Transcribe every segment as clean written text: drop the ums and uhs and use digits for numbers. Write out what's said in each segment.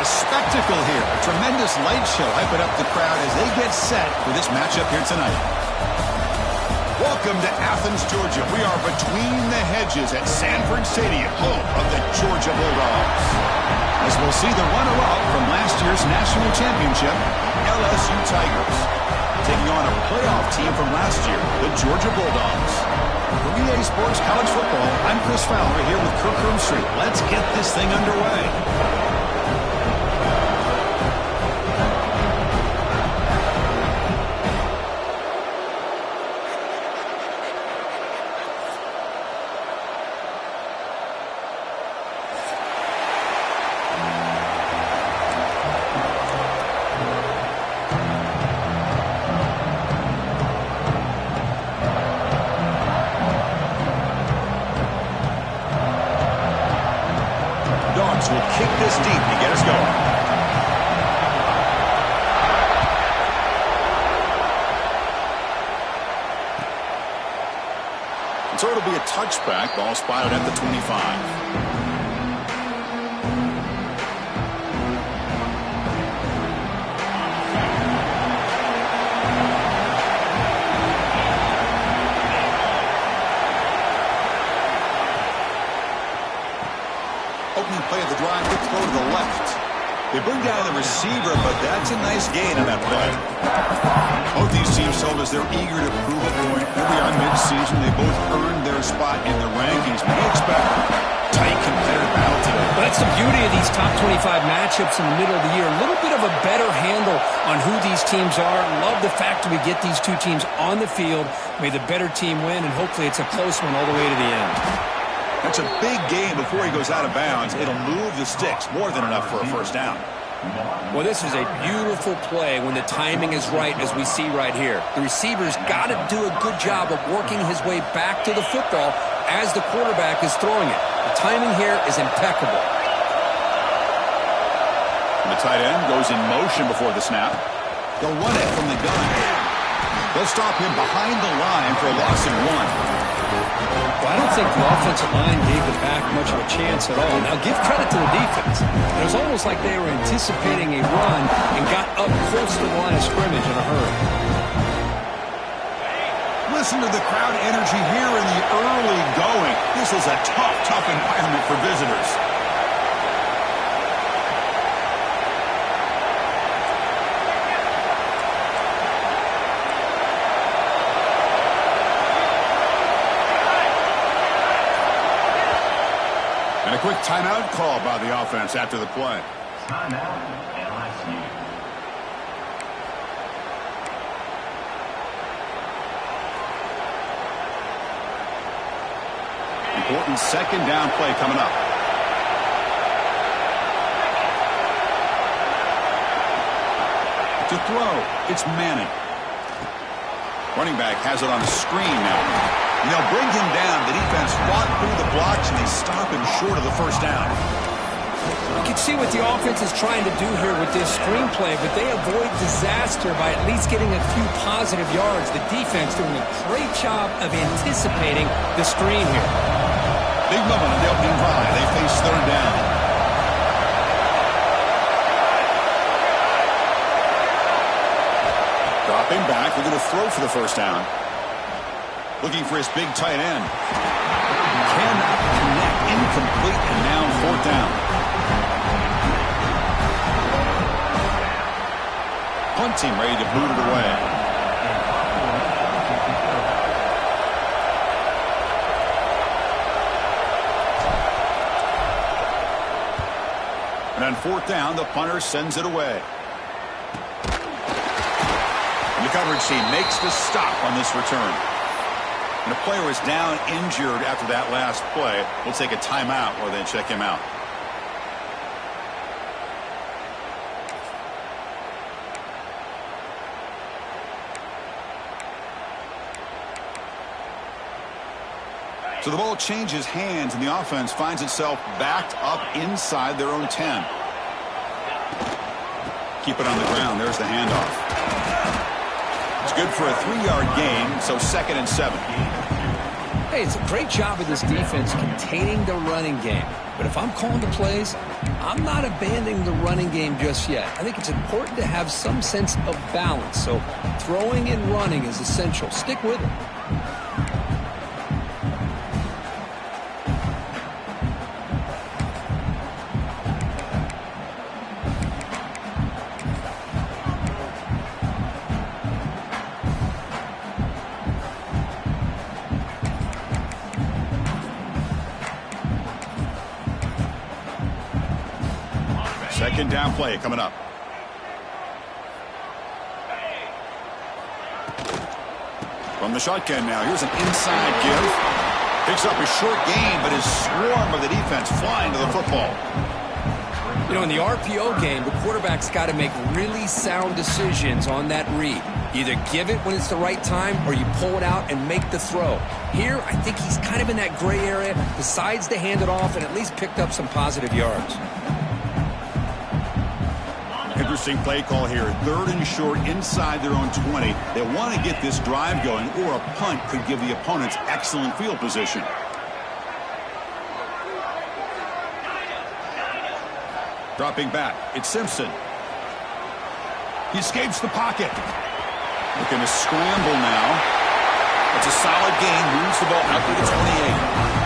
spectacle here. A tremendous light show hyping up the crowd as they get set for this matchup here tonight. Welcome to Athens, Georgia. We are between the hedges at Sanford Stadium, home of the Georgia Bulldogs. As we'll see the runner-up from last year's national championship, LSU Tigers, taking on a playoff team from last year, the Georgia Bulldogs. For EA Sports College Football, I'm Chris Fowler here with Kirk Street. Let's get this thing underway. Will kick this deep to get us going. So it'll be a touchback. Ball spotted at the 25. Opening play of the drive, quick throw to the left. They bring down the receiver, but that's a nice gain on that play. Both these teams told us they're eager to prove a point. Here we are mid-season. They both earned their spot in the rankings. What do you expect? Tight competitive battle today. Well, that's the beauty of these top 25 matchups in the middle of the year. A little bit of a better handle on who these teams are. Love the fact that we get these two teams on the field. May the better team win, and hopefully it's a close one all the way to the end. That's a big game before he goes out of bounds. It'll move the sticks more than enough for a first down. Well, this is a beautiful play when the timing is right, as we see right here. The receiver's got to do a good job of working his way back to the football as the quarterback is throwing it. The timing here is impeccable. And the tight end goes in motion before the snap. They'll run it from the gun. They'll stop him behind the line for a loss of 1. Well, I don't think the offensive line gave the back much of a chance at all. Now, give credit to the defense. It was almost like they were anticipating a run and got up close to the line of scrimmage in a hurry. Listen to the crowd energy here in the early going. This is a tough environment for visitors. And a quick timeout call by the offense after the play. Timeout, LSU. Important second down play coming up. To throw, it's Manning. Running back has it on the screen now. And they'll bring him down. The defense fought through the blocks, and they stop him short of the first down. You can see what the offense is trying to do here with this screenplay, but they avoid disaster by at least getting a few positive yards. The defense doing a great job of anticipating the screen here. Big moment on the opening drive. They face third down. Dropping back. They're going to throw for the first down. Looking for his big tight end. Cannot connect. Incomplete, and now fourth down. Punt team ready to boot it away. And on fourth down, the punter sends it away. And the coverage team makes the stop on this return. And the player is down injured after that last play. We'll take a timeout or then check him out. So the ball changes hands, and the offense finds itself backed up inside their own 10. Keep it on the ground. There's the handoff. It's good for a 3-yard gain, so 2nd and 7. Hey, it's a great job of this defense containing the running game. But if I'm calling the plays, I'm not abandoning the running game just yet. I think it's important to have some sense of balance. So throwing and running is essential. Stick with it. Second down play coming up. From the shotgun now, here's an inside give. Picks up a short gain, but his swarm of the defense flying to the football. You know, in the RPO game, the quarterback's got to make really sound decisions on that read. Either give it when it's the right time or you pull it out and make the throw. Here, I think he's kind of in that gray area, decides to hand it off and at least picked up some positive yards. Interesting play call here. Third and short inside their own 20. They want to get this drive going, or a punt could give the opponents excellent field position. Dropping back, it's Simpson. He escapes the pocket. Looking to scramble now. It's a solid gain. Moves the ball out to the 28.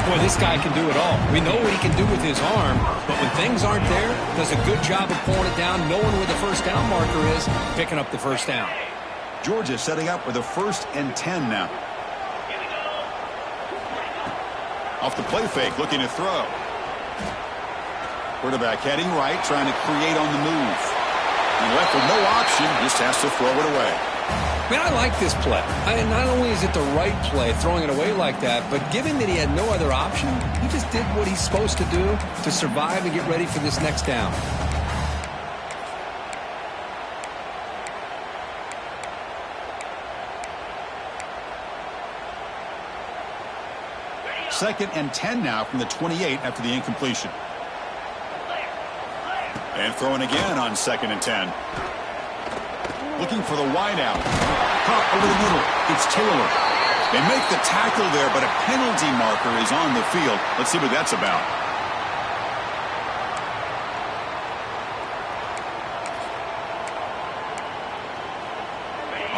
Boy, this guy can do it all. We know what he can do with his arm, but when things aren't there, does a good job of pulling it down, knowing where the first down marker is, picking up the first down. Georgia setting up with a 1st and 10 now. Off the play fake, looking to throw. Quarterback heading right, trying to create on the move. And left with no option, just has to throw it away. Man, I like this play. Not only is it the right play, throwing it away like that, but given that he had no other option, he just did what he's supposed to do to survive and get ready for this next down. Second and 10 now from the 28 after the incompletion. And throwing again on 2nd and 10. Looking for the wideout. Caught over the middle. It's Taylor. They make the tackle there, but a penalty marker is on the field. Let's see what that's about.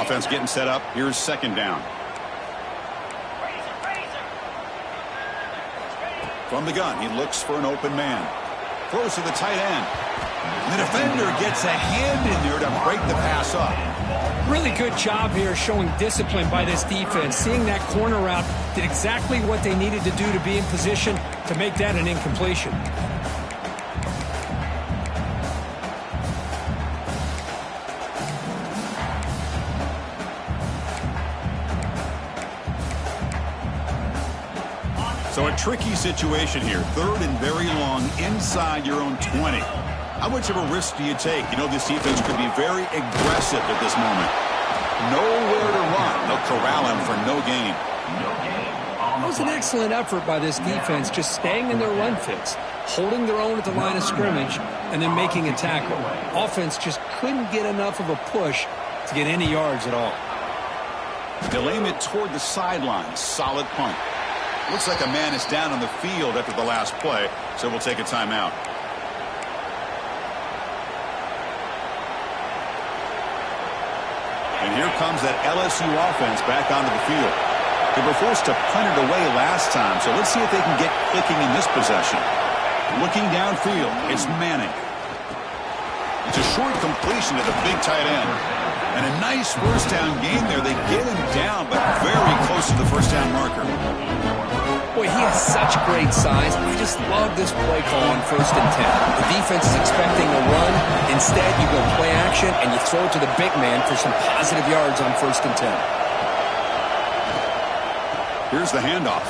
Offense getting set up. Here's 2nd down. From the gun, he looks for an open man. Throws to the tight end. The defender gets a hand in there to break the pass up. Really good job here showing discipline by this defense. Seeing that corner route, did exactly what they needed to do to be in position to make that an incompletion. So a tricky situation here. 3rd and very long inside your own 20. How much of a risk do you take? You know, this defense could be very aggressive at this moment. Nowhere to run. They'll corral him for no gain. That was an excellent effort by this defense, just staying in their run fits, holding their own at the line of scrimmage, and then making a tackle. Offense just couldn't get enough of a push to get any yards at all. They'll aim it toward the sideline. Solid punt. Looks like a man is down on the field after the last play, so we'll take a timeout. And here comes that LSU offense back onto the field. They were forced to punt it away last time, so let's see if they can get clicking in this possession. Looking downfield, it's Manning. It's a short completion to the big tight end. And a nice first down gain there. They get him down, but very close to the first down marker. Boy, he has such great size. I just love this play call on 1st and 10. The defense is expecting a run. Instead, you go play action, and you throw it to the big man for some positive yards on 1st and 10. Here's the handoff.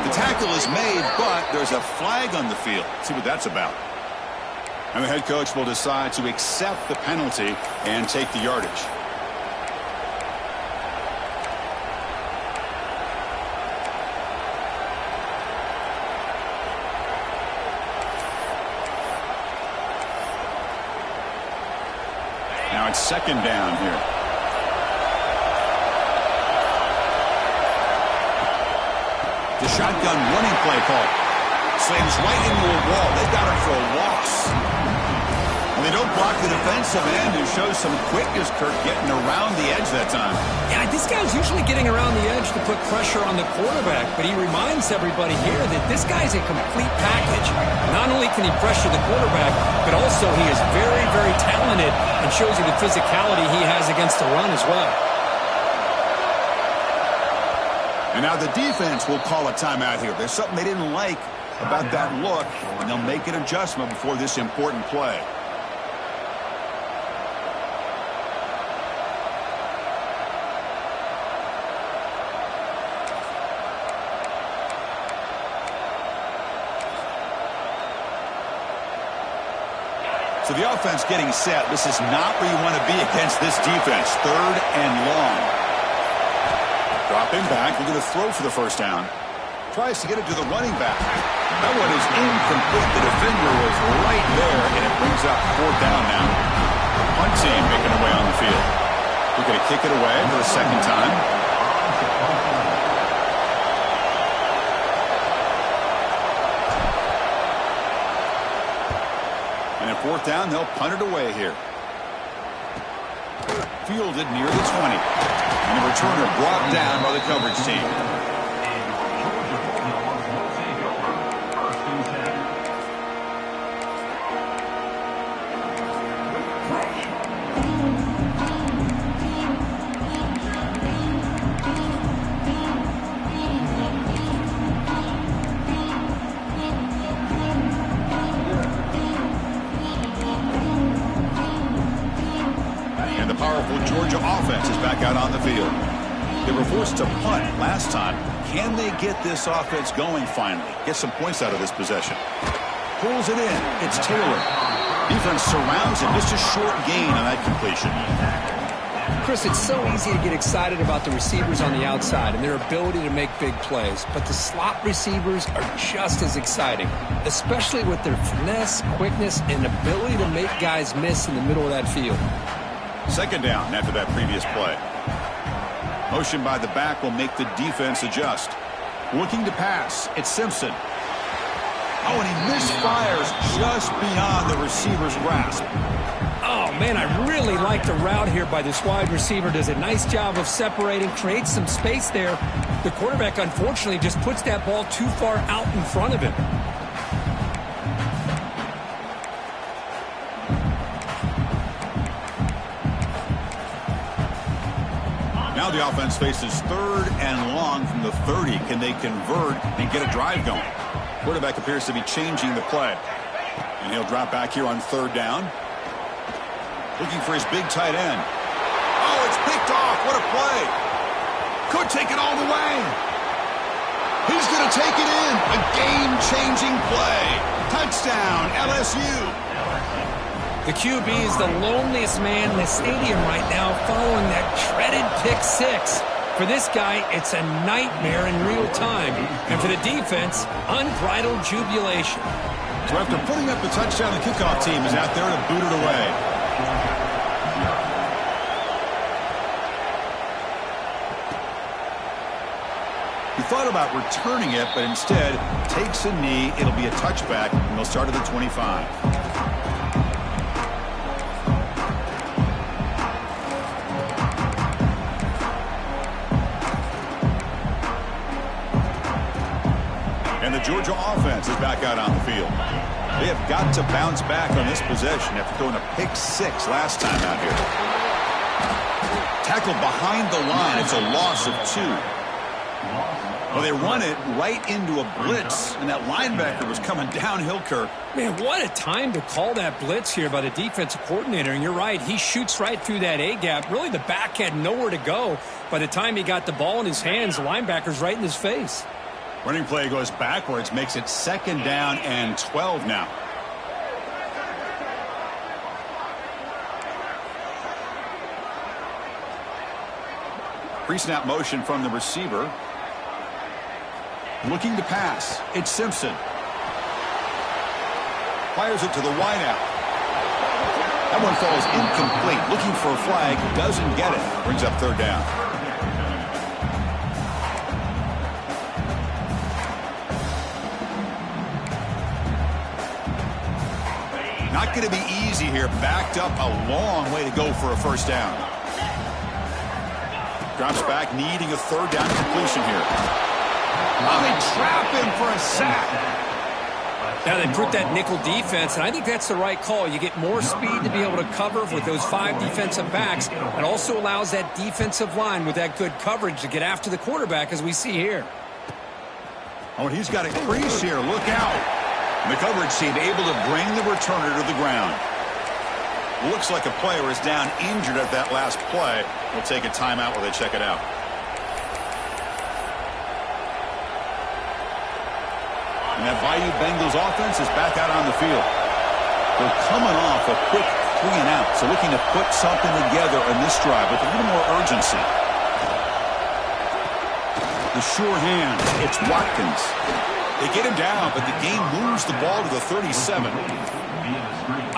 The tackle is made, but there's a flag on the field. Let's see what that's about. And the head coach will decide to accept the penalty and take the yardage. Now it's 2nd down here. The shotgun running play call. Slams right into a wall. They got him for a loss. And they don't block the defensive end, who shows some quickness, Kirk, getting around the edge that time. Yeah, this guy's usually getting around the edge to put pressure on the quarterback, but he reminds everybody here that this guy's a complete package. Not only can he pressure the quarterback, but also he is very, very talented and shows you the physicality he has against the run as well. And now the defense will call a timeout here. There's something they didn't like about that look, and they'll make an adjustment before this important play. So the offense getting set. This is not where you want to be against this defense. 3rd and long. Drop him back. We're going to throw for the first down. Tries to get it to the running back. That one is incomplete. The defender was right there, and it brings up 4th down now. Punt team making their way on the field. We're going to kick it away for the second time. And at 4th down, they'll punt it away here. Fielded near the 20. And the returner brought down by the coverage team. Georgia offense is back out on the field. They were forced to punt last time. Can they get this offense going finally? Get some points out of this possession. Pulls it in. It's Taylor. Defense surrounds him. Just a short gain on that completion. Chris, it's so easy to get excited about the receivers on the outside and their ability to make big plays, but the slot receivers are just as exciting, especially with their finesse, quickness, and ability to make guys miss in the middle of that field. 2nd down after that previous play. Motion by the back will make the defense adjust. Looking to pass. It's Simpson. Oh, and he misfires just beyond the receiver's grasp. Oh, man, I really like the route here by this wide receiver. Does a nice job of separating, creates some space there. The quarterback, unfortunately, just puts that ball too far out in front of him. Now the offense faces 3rd and long from the 30. Can they convert and get a drive going? Quarterback appears to be changing the play. And he'll drop back here on 3rd down. Looking for his big tight end. Oh, it's picked off. What a play. Could take it all the way. He's going to take it in. A game-changing play. Touchdown, LSU. The QB is the loneliest man in the stadium right now following that dreaded pick 6. For this guy, it's a nightmare in real time. And for the defense, unbridled jubilation. So after putting up the touchdown, the kickoff team is out there to boot it away. He thought about returning it, but instead takes a knee. It'll be a touchback, and they'll start at the 25. And the Georgia offense is back out on the field. They have got to bounce back on this possession after throwing a pick 6 last time out here. Tackled behind the line. It's a loss of 2. Well, they run it right into a blitz, and that linebacker was coming downhill, Kirk. Man, what a time to call that blitz here by the defensive coordinator. And you're right, he shoots right through that A-gap. Really, the back had nowhere to go. By the time he got the ball in his hands, the linebacker's right in his face. Running play goes backwards, makes it 2nd down and 12 now. Pre-snap motion from the receiver. Looking to pass. It's Simpson. Fires it to the wideout. That one falls incomplete. Looking for a flag. Doesn't get it. Brings up 3rd down. Not going to be easy here. Backed up a long way to go for a first down. Drops back, needing a third down completion here. Oh, they trap him for a sack. Now they put that nickel defense, and I think that's the right call. You get more speed to be able to cover with those 5 defensive backs. It also allows that defensive line with that good coverage to get after the quarterback, as we see here. Oh, and he's got a crease here. Look out. The coverage team able to bring the returner to the ground. Looks like a player is down injured at that last play. We'll take a timeout while they check it out. And that Bayou Bengals offense is back out on the field. They're coming off a quick 3 and out, so looking to put something together in this drive with a little more urgency. The sure hand, it's Watkins. They get him down, but the game moves the ball to the 37.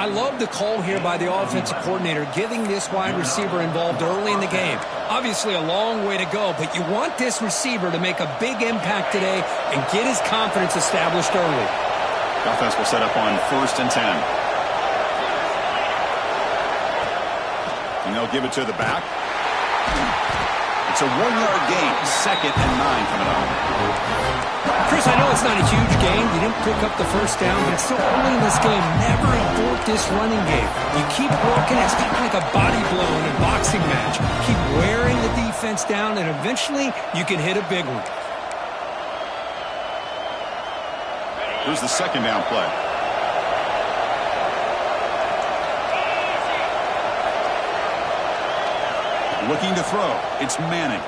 I love the call here by the offensive coordinator, getting this wide receiver involved early in the game. Obviously a long way to go, but you want this receiver to make a big impact today and get his confidence established early. The offense will set up on 1st and 10. And they'll give it to the back. It's a 1-yard gain, 2nd and 9 coming up. Chris, I know it's not a huge game. You didn't pick up the first down, but it's so early in this game. Never abort this running game. You keep working. It's kind of like a body blow in a boxing match. Keep wearing the defense down, and eventually you can hit a big one. Here's the 2nd down play. Looking to throw. It's Manning.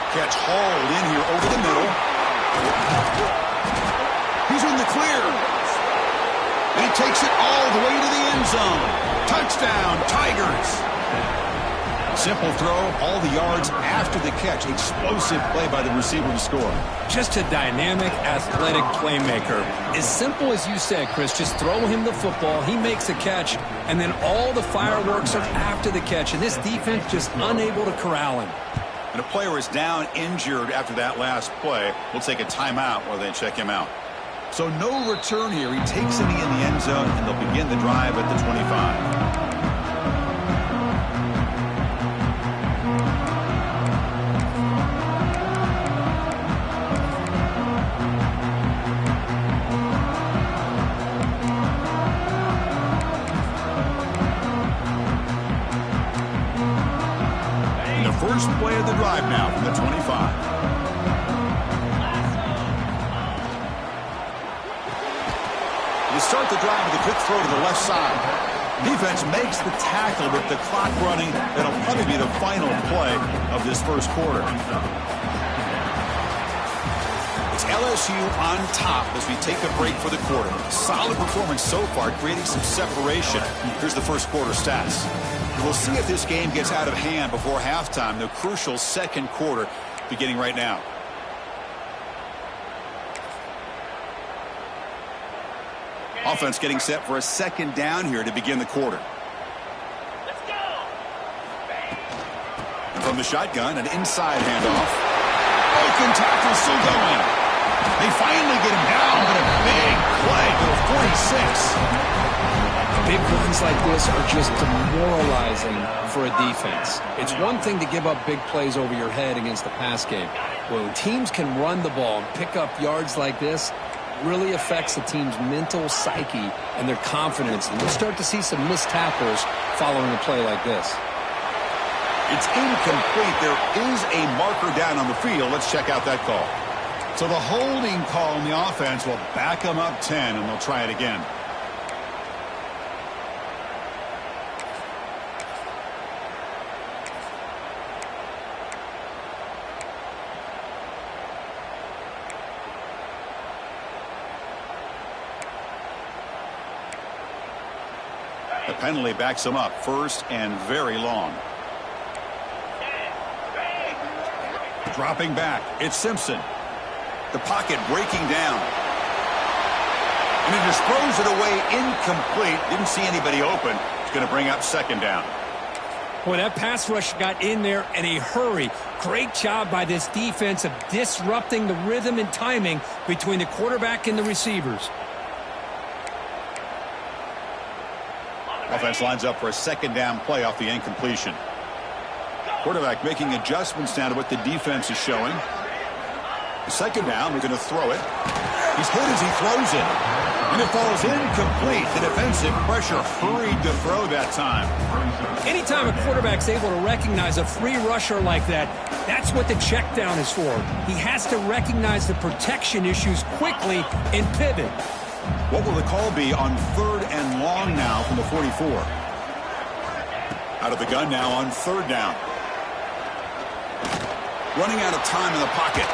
Catch hauled in here over the middle. He's in the clear. And he takes it all the way to the end zone. Touchdown, Tigers. Simple throw, all the yards after the catch. Explosive play by the receiver to score. Just a dynamic, athletic playmaker. As simple as you said, Chris, just throw him the football, he makes a catch, and then all the fireworks are after the catch, and this defense just unable to corral him. And a player is down injured after that last play. We'll take a timeout while they check him out. So no return here. He takes it in the end zone, and they'll begin the drive at the 25. First play of the drive now from the 25. You start the drive with a quick throw to the left side. Defense makes the tackle with the clock running. That'll probably be the final play of this first quarter. It's LSU on top as we take a break for the quarter. Solid performance so far, creating some separation. Here's the first quarter stats. We'll see if this game gets out of hand before halftime. The crucial second quarter beginning right now. Offense getting set for a 2nd down here to begin the quarter. Let's go. And from the shotgun, an inside handoff. Broken tackle still going. They finally get him down, but a big play to the 46. Big runs like this are just demoralizing for a defense. It's one thing to give up big plays over your head against the pass game. When teams can run the ball and pick up yards like this, really affects the team's mental psyche and their confidence. And we'll start to see some missed tackles following a play like this. It's incomplete. There is a marker down on the field. Let's check out that call. So the holding call on the offense will back them up 10, and they'll try it again. The penalty backs them up, 1st and very long. Dropping back, it's Simpson. The pocket breaking down. And he just throws it away incomplete. Didn't see anybody open. It's going to bring up 2nd down. Boy, that pass rush got in there in a hurry. Great job by this defense of disrupting the rhythm and timing between the quarterback and the receivers. Offense lines up for a second down play off the incompletion. Quarterback making adjustments now to what the defense is showing. The second down, they're going to throw it. He's hit as he throws it. And it falls incomplete. The defensive pressure hurried to throw that time. Anytime a quarterback's able to recognize a free rusher like that, that's what the check down is for. He has to recognize the protection issues quickly and pivot. What will the call be on 3rd and long now from the 44? Out of the gun now on 3rd down. Running out of time in the pocket.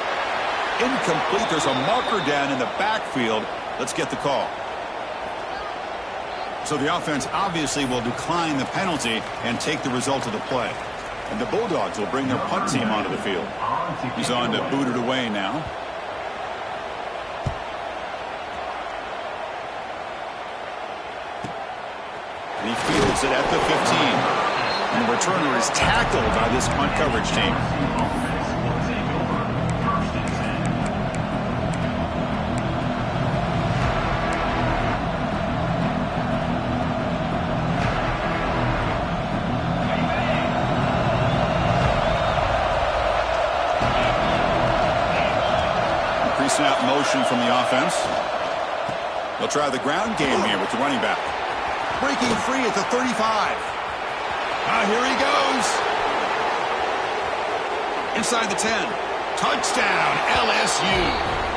Incomplete. There's a marker down in the backfield. Let's get the call. So the offense obviously will decline the penalty and take the result of the play. And the Bulldogs will bring their punt team onto the field. He's on to boot it away now. And he fields it at the 15. And the returner is tackled by this punt coverage team. Snap motion from the offense. They'll try the ground game here with the running back. Breaking free at the 35. Here he goes. Inside the 10. Touchdown, LSU.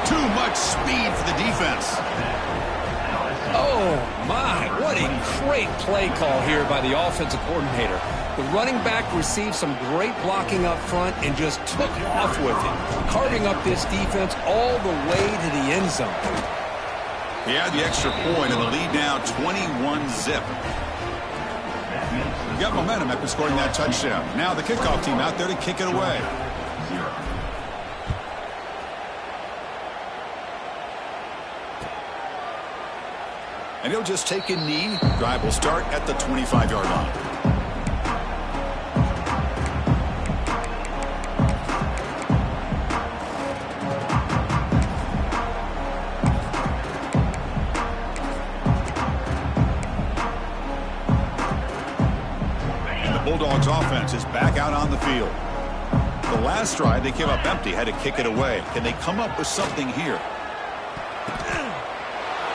Too much speed for the defense. Oh, my. What a great play call here by the offensive coordinator. The running back received some great blocking up front and just took off with it, carving up this defense all the way to the end zone. He had the extra point and the lead now 21-zip. Got momentum after scoring that touchdown. Now the kickoff team out there to kick it away. And he'll just take a knee. Drive will start at the 25-yard line. Bulldogs offense is back out on the field. The last drive they came up empty, had to kick it away. Can they come up with something here?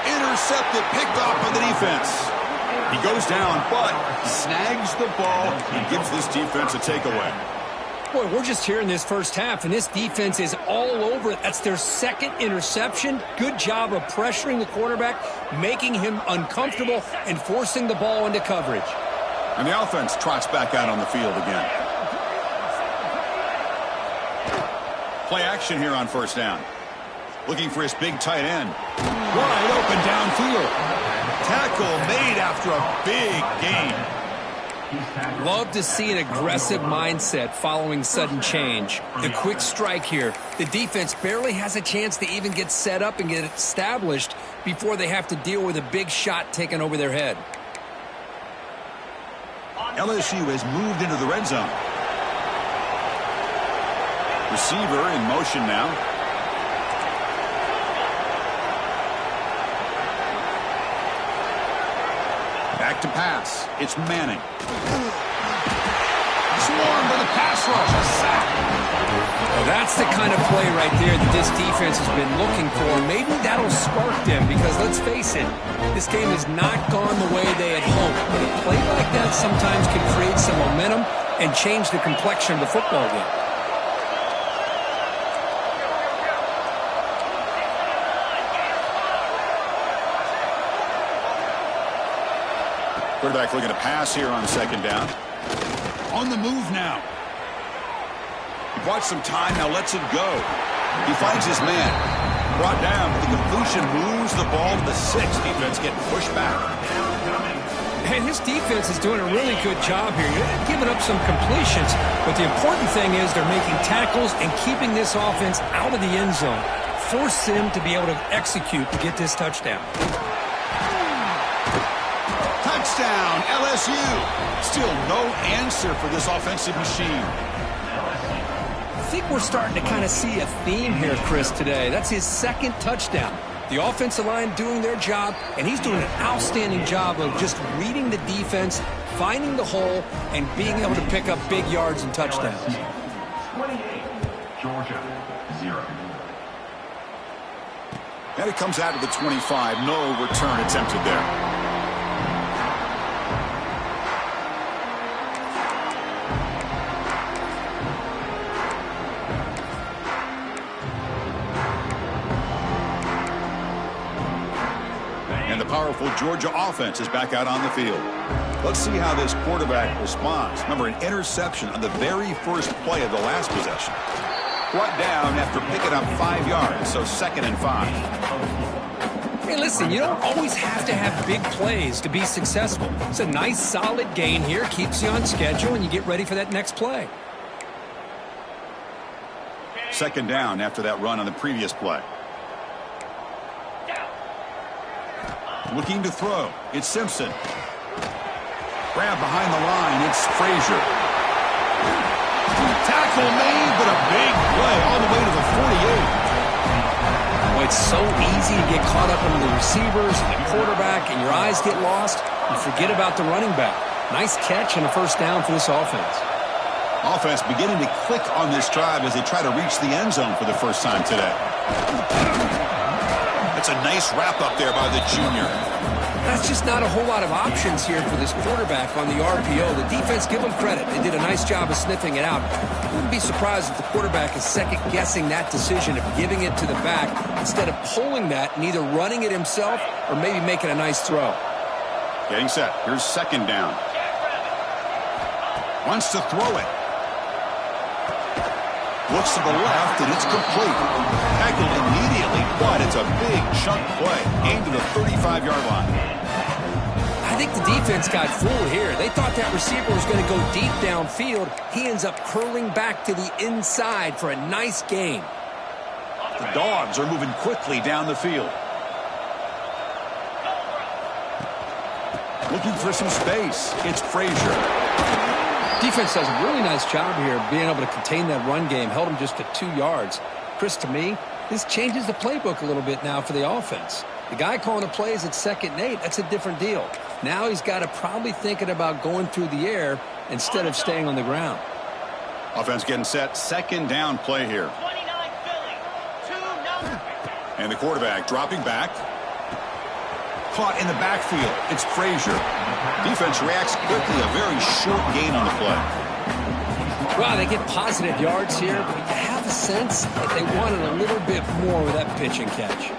Intercepted, picked off by the defense. He goes down, but snags the ball and gives this defense a takeaway. Boy, we're just here in this first half, and this defense is all over it. That's their second interception. Good job of pressuring the quarterback, making him uncomfortable, and forcing the ball into coverage. And the offense trots back out on the field again. Play action here on 1st down. Looking for his big tight end. Wide open downfield. Tackle made after a big gain. Love to see an aggressive mindset following sudden change. The quick strike here. The defense barely has a chance to even get set up and get established before they have to deal with a big shot taken over their head. LSU has moved into the red zone. Receiver in motion now. Back to pass. It's Manning. Swarmed by the pass rush. A sack. Well, that's the kind of play right there that this defense has been looking for. Maybe that'll spark them because, let's face it, this game has not gone the way they had hoped. But a play like that sometimes can create some momentum and change the complexion of the football game. Quarterback looking to pass here on 2nd down. On the move now. He bought some time, now lets it go. He finds his man. Brought down. The completion moves the ball to the 6. Defense getting pushed back. And his defense is doing a really good job here. You're giving up some completions, but the important thing is they're making tackles and keeping this offense out of the end zone. Force them to be able to execute to get this touchdown. Touchdown, LSU. Still no answer for this offensive machine. I think we're starting to kind of see a theme here, Chris, today. That's his 2nd touchdown. The offensive line doing their job, and he's doing an outstanding job of just reading the defense, finding the hole, and being able to pick up big yards and touchdowns. 28, Georgia, 0. And it comes out to the 25. No return attempted there. And the powerful Georgia offense is back out on the field. Let's see how this quarterback responds. Remember, an interception on the very first play of the last possession. Brought down after picking up 5 yards, so 2nd and 5. Hey, listen, you don't always have to have big plays to be successful. It's a nice, solid gain here, keeps you on schedule, and you get ready for that next play. 2nd down after that run on the previous play. Looking to throw. It's Simpson. Grab behind the line. It's Frazier. Tackle made, but a big play all the way to the 48. Well, it's so easy to get caught up in the receivers and the quarterback, and your eyes get lost. You forget about the running back. Nice catch and a first down for this offense. Offense beginning to click on this drive as they try to reach the end zone for the first time today. That's a nice wrap up there by the junior. That's just not a whole lot of options here for this quarterback on the RPO. The defense, give them credit. They did a nice job of sniffing it out. I wouldn't be surprised if the quarterback is second-guessing that decision of giving it to the back instead of pulling that and either running it himself or maybe making a nice throw. Getting set. Here's 2nd down. Wants to throw it. Looks to the left, and it's complete. Tackled immediately, but it's a big chunk play. Gained to the 35-yard line. I think the defense got fooled here. They thought that receiver was going to go deep downfield. He ends up curling back to the inside for a nice gain. The Dogs are moving quickly down the field. Looking for some space. It's Frazier. Defense does a really nice job here being able to contain that run game. Held him just to 2 yards. Chris, to me, this changes the playbook a little bit now for the offense. The guy calling the plays at 2nd and 8, that's a different deal. Now he's got to probably thinking about going through the air instead of staying on the ground. Offense getting set. 2nd down play here. 29 Philly. 2-0. And the quarterback dropping back. Caught in the backfield. It's Frazier. Defense reacts quickly. A very short gain on the play. Wow, they get positive yards here, but you have a sense that they wanted a little bit more with that pitch and catch.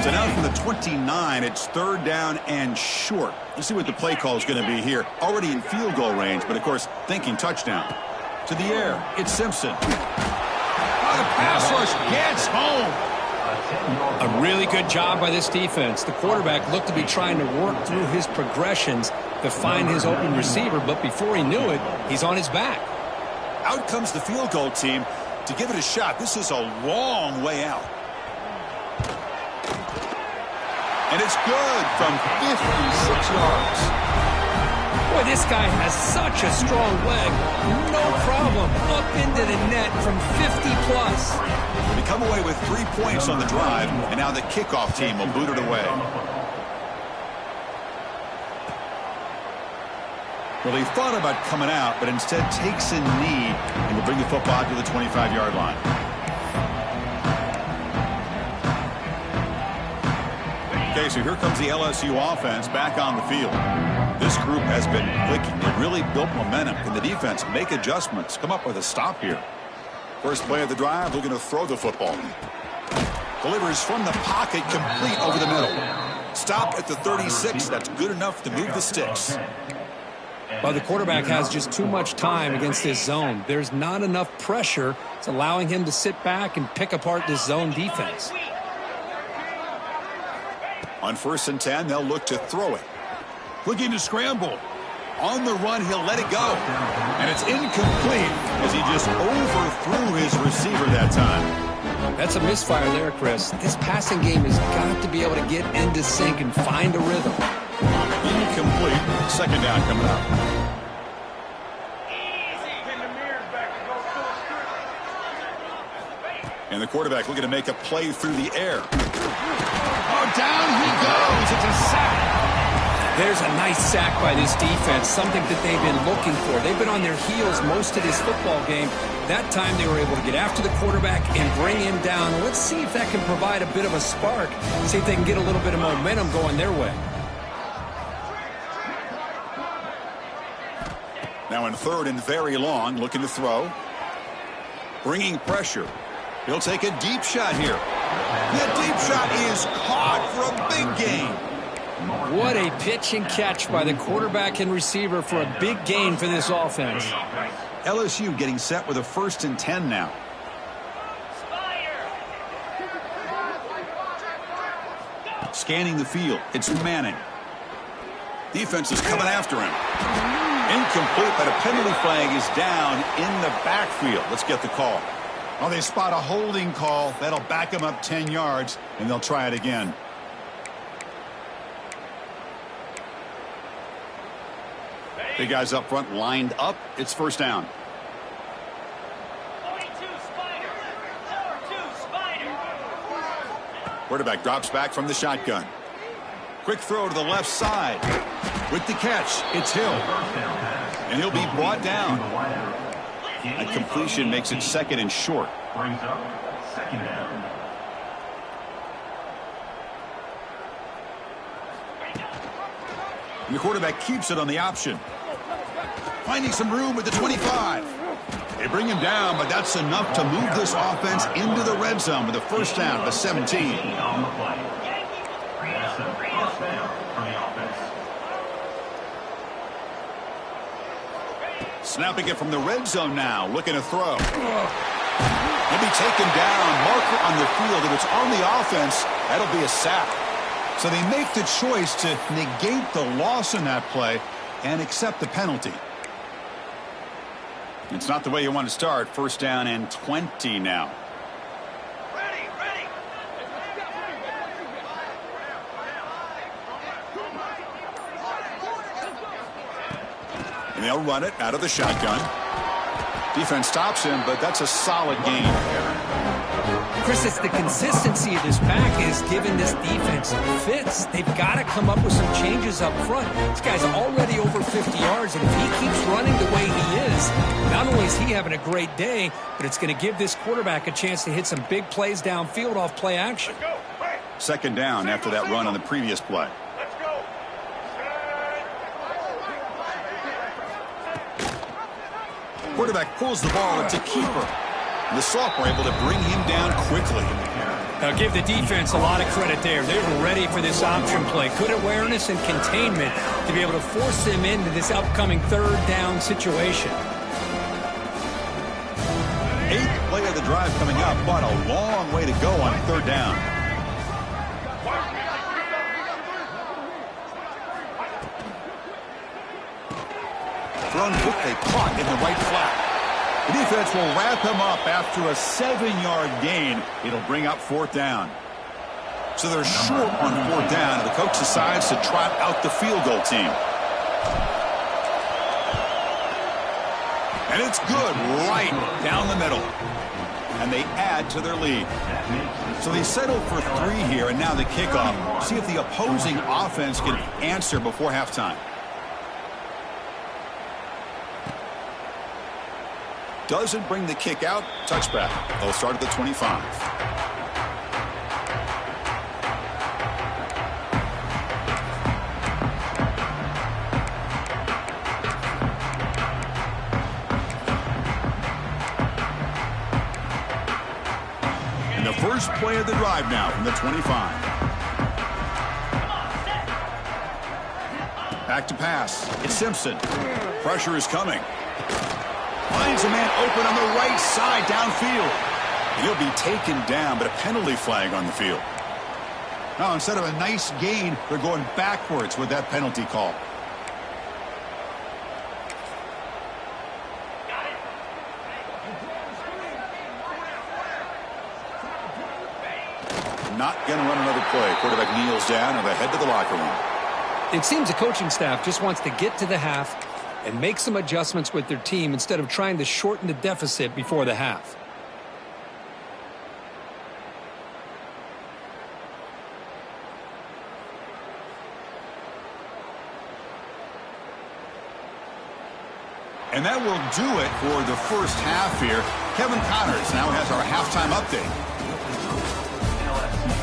So now from the 29, it's 3rd down and short. Let's see what the play call is going to be here. Already in field goal range, but of course thinking touchdown. To the air, it's Simpson. The pass rush gets home. A really good job by this defense. The quarterback looked to be trying to work through his progressions to find his open receiver, but before he knew it, he's on his back. Out comes the field goal team to give it a shot. This is a long way out. And it's good from 56 yards. Boy, this guy has such a strong leg. No problem. Up into the net from 50-plus. They come away with 3 points on the drive, and now the kickoff team will boot it away. Well, he thought about coming out, but instead takes a knee and will bring the football to the 25-yard line. Okay, so here comes the LSU offense back on the field. This group has been clicking. They really built momentum. Can the defense make adjustments? Come up with a stop here. First play of the drive, looking to throw the football. Delivers from the pocket, complete over the middle. Stop at the 36. That's good enough to move the sticks. Well, the quarterback has just too much time against this zone. There's not enough pressure. It's allowing him to sit back and pick apart this zone defense. On 1st and 10, they'll look to throw it. Looking to scramble. On the run, he'll let it go. And it's incomplete as he just overthrew his receiver that time. That's a misfire there, Chris. This passing game has got to be able to get into sync and find a rhythm. Incomplete. 2nd down coming up. And the quarterback looking to make a play through the air. Oh, down he goes. It's a sack. There's a nice sack by this defense, something that they've been looking for. They've been on their heels most of this football game. That time they were able to get after the quarterback and bring him down. Let's see if that can provide a bit of a spark. See if they can get a little bit of momentum going their way. Now in third and very long, looking to throw. Bringing pressure. He'll take a deep shot here. The deep shot is caught for a big gain. What a pitch and catch by the quarterback and receiver for a big gain for this offense. LSU getting set with a 1st and 10 now. Scanning the field. It's Manning. Defense is coming after him. Incomplete, but a penalty flag is down in the backfield. Let's get the call. Oh, they spot a holding call. That'll back them up 10 yards, and they'll try it again. Big guys up front lined up. It's 1st down. 42 Spider. Number 2 Spider. Quarterback drops back from the shotgun. Quick throw to the left side. With the catch, it's Hill. And he'll be brought down. A completion makes it 2nd and short. Brings up 2nd down. And the quarterback keeps it on the option. Finding some room with the 25. They bring him down, but that's enough to move this offense into the red zone with a 1st down of the 17. On the play. That's the 1st down for the offense. Snapping it from the red zone now, looking to throw. He'll be taken down. Marker on the field. If it's on the offense, that'll be a sack. So they make the choice to negate the loss in that play and accept the penalty. It's not the way you want to start. 1st down and 20 now. Ready. And they'll run it out of the shotgun. Defense stops him, but that's a solid gain. Chris, it's the consistency of this pack is giving this defense fits. They've got to come up with some changes up front. This guy's already over 50 yards, and if he keeps running the way he is, not only is he having a great day, but it's going to give this quarterback a chance to hit some big plays downfield off play action. 2nd down after that run on the previous play. Let's go. Quarterback pulls the ball. It's a keeper. The sophomore able to bring him down quickly. Now give the defense a lot of credit there. They were ready for this option play. Good awareness and containment to be able to force them into this upcoming 3rd down situation. 8th play of the drive coming up, but a long way to go on 3rd down. Thrown quickly, caught in the right flat. The defense will wrap him up after a 7-yard gain. It'll bring up 4th down. So they're short on 4th down, and the coach decides to trot out the field goal team. And it's good right down the middle. And they add to their lead. So they settle for 3 here, and now the kickoff. See if the opposing offense can answer before halftime. Doesn't bring the kick out. Touchback. They'll start at the 25. And the first play of the drive now from the 25. Back to pass. It's Simpson. Pressure is coming. Finds a man open on the right side downfield. And he'll be taken down, but a penalty flag on the field. Now, instead of a nice gain, they're going backwards with that penalty call. Not going to run another play. Quarterback kneels down and they head to the locker room. It seems the coaching staff just wants to get to the half and make some adjustments with their team instead of trying to shorten the deficit before the half. And that will do it for the first half here. Kevin Connors now has our halftime update. LSU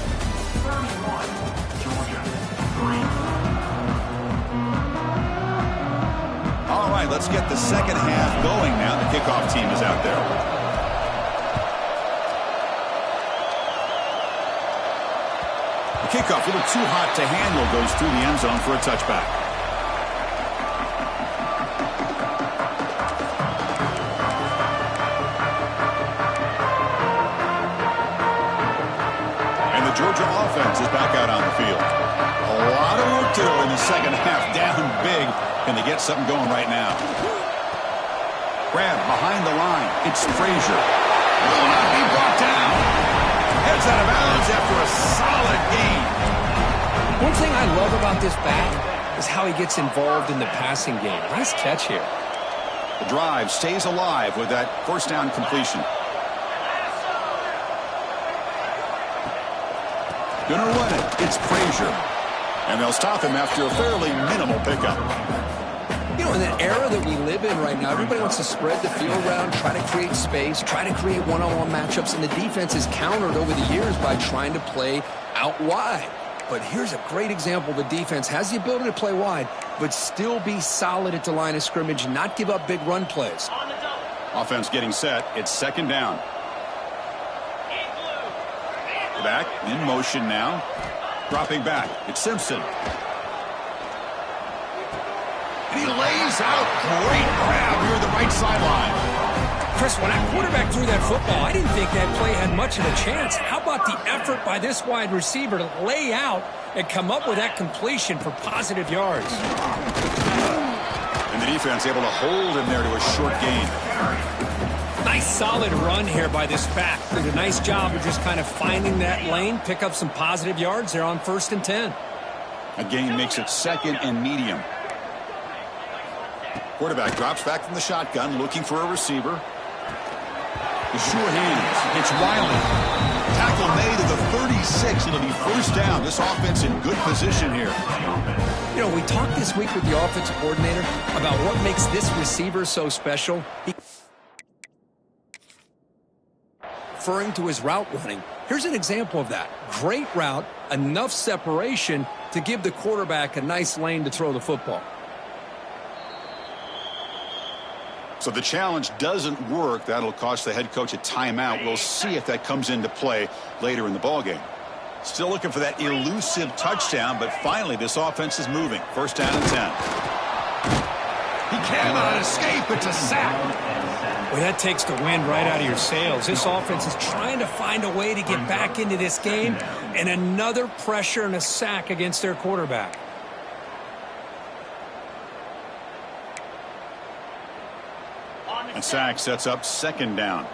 31, Georgia 3. All right, let's get the second half going now. The kickoff team is out there. The kickoff, a little too hot to handle, goes through the end zone for a touchback. And the Georgia offense is back out on the field. A lot of work to do in the second half, down big, and they get something going right now. Grab behind the line. It's Frazier. Will not be brought down. Heads out of bounds after a solid gain. One thing I love about this back is how he gets involved in the passing game. Nice catch here. The drive stays alive with that first down completion. Gonna run it. It's Frazier. And they'll stop him after a fairly minimal pickup. You know, in the era that we live in right now, everybody wants to spread the field around, try to create space, try to create one-on-one matchups, and the defense is countered over the years by trying to play out wide. But here's a great example. The defense has the ability to play wide, but still be solid at the line of scrimmage, not give up big run plays. On the double. Offense getting set. It's second down. In blue. Back in motion now. Dropping back. It's Simpson. And he lays out. Great grab here at the right sideline. Chris, when that quarterback threw that football, I didn't think that play had much of a chance. How about the effort by this wide receiver to lay out and come up with that completion for positive yards? And the defense able to hold him there to a short gain. Nice solid run here by this back. Did a nice job of just kind of finding that lane, pick up some positive yards there on 1st and 10. A gain makes it second and medium. Quarterback drops back from the shotgun, looking for a receiver. The sure hands. It's Wiley. Tackle made to the 36. It'll be first down. This offense in good position here. You know, we talked this week with the offensive coordinator about what makes this receiver so special. Referring to his route running. Here's an example of that. Great route, enough separation to give the quarterback a nice lane to throw the football. So the challenge doesn't work. That'll cost the head coach a timeout. We'll see if that comes into play later in the ballgame. Still looking for that elusive touchdown, but finally this offense is moving. First down and 10. He cannot escape. It's a sack. Well, that takes the wind right out of your sails. This offense is trying to find a way to get back into this game, and another pressure and a sack against their quarterback. And sack sets up second down.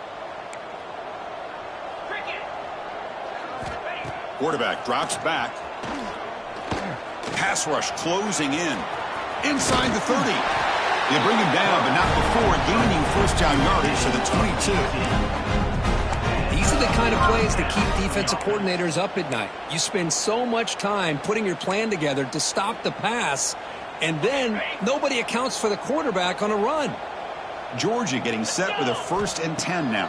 Quarterback drops back. Pass rush closing in. Inside the 30. They bring him down, but not before gaining first down yardage to the 22. These are the kind of plays that keep defensive coordinators up at night. You spend so much time putting your plan together to stop the pass, and then nobody accounts for the quarterback on a run. Georgia getting set with a 1st and 10 now.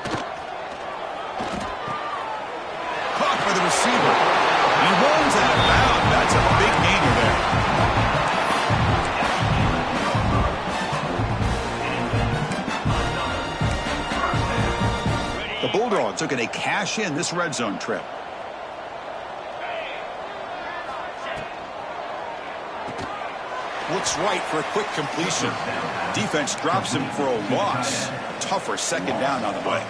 Caught by the receiver. He runs out of bounds. That's a big gainer there. The Bulldogs are going to cash in this red zone trip. Looks right for a quick completion. Defense drops him for a loss. Tougher second down on the way.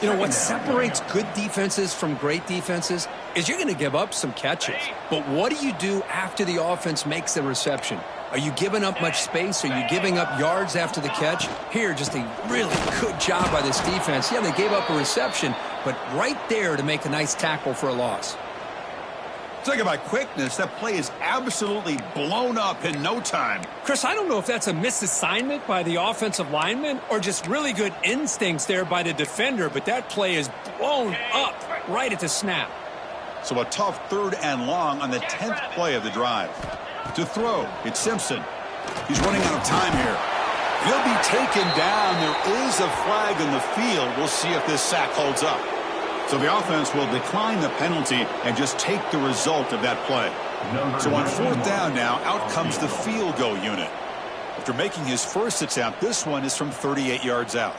You know, what separates good defenses from great defenses is you're going to give up some catches. But what do you do after the offense makes the reception? Are you giving up much space? Are you giving up yards after the catch? Here, just a really good job by this defense. Yeah, they gave up a reception, but right there to make a nice tackle for a loss. Talking about quickness, that play is absolutely blown up in no time. Chris, I don't know if that's a misassignment by the offensive lineman or just really good instincts there by the defender, but that play is blown up right at the snap. So a tough 3rd and long on the 10th play of the drive. To throw, it's Simpson. He's running out of time here. He'll be taken down. There is a flag in the field. We'll see if this sack holds up. So the offense will decline the penalty and just take the result of that play. So on 4th down now, out comes the field goal unit. After making his first attempt, this one is from 38 yards out.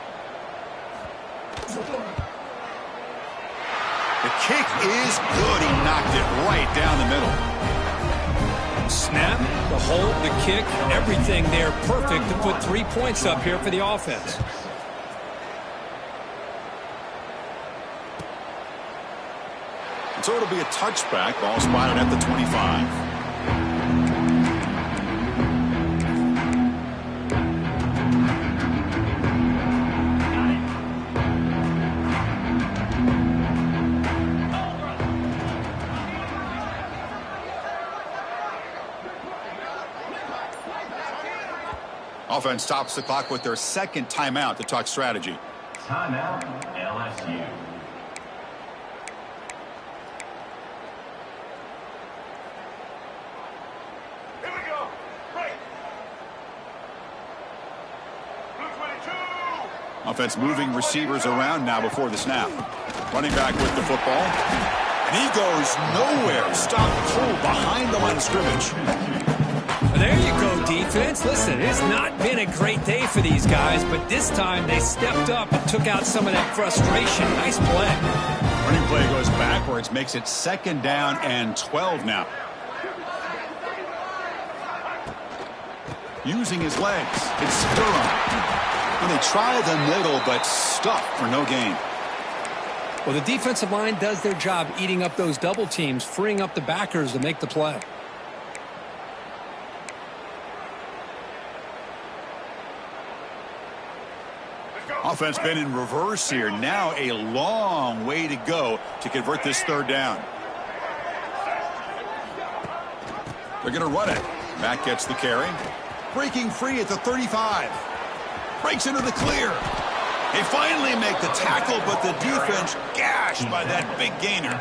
The kick is good. He knocked it right down the middle. Snap, the hold, the kick, everything there perfect to put 3 points up here for the offense. So it'll be a touchback. Ball spotted at the 25. Offense stops the clock with their second timeout to talk strategy. Timeout, LSU. Offense moving receivers around now before the snap. Running back with the football. And he goes nowhere. Stop cold behind the line of scrimmage. There you go, defense. Listen, it has not been a great day for these guys, but this time they stepped up and took out some of that frustration. Nice play. Running play goes backwards, makes it 2nd down and 12 now. Using his legs, it's Durham. And they try the middle, but stuffed for no gain. Well, the defensive line does their job eating up those double teams, freeing up the backers to make the play. Offense been in reverse here. Now a long way to go to convert this 3rd down. They're going to run it. Mack gets the carry. Breaking free at the 35. Breaks into the clear. They finally make the tackle, but the defense gashed by that big gainer.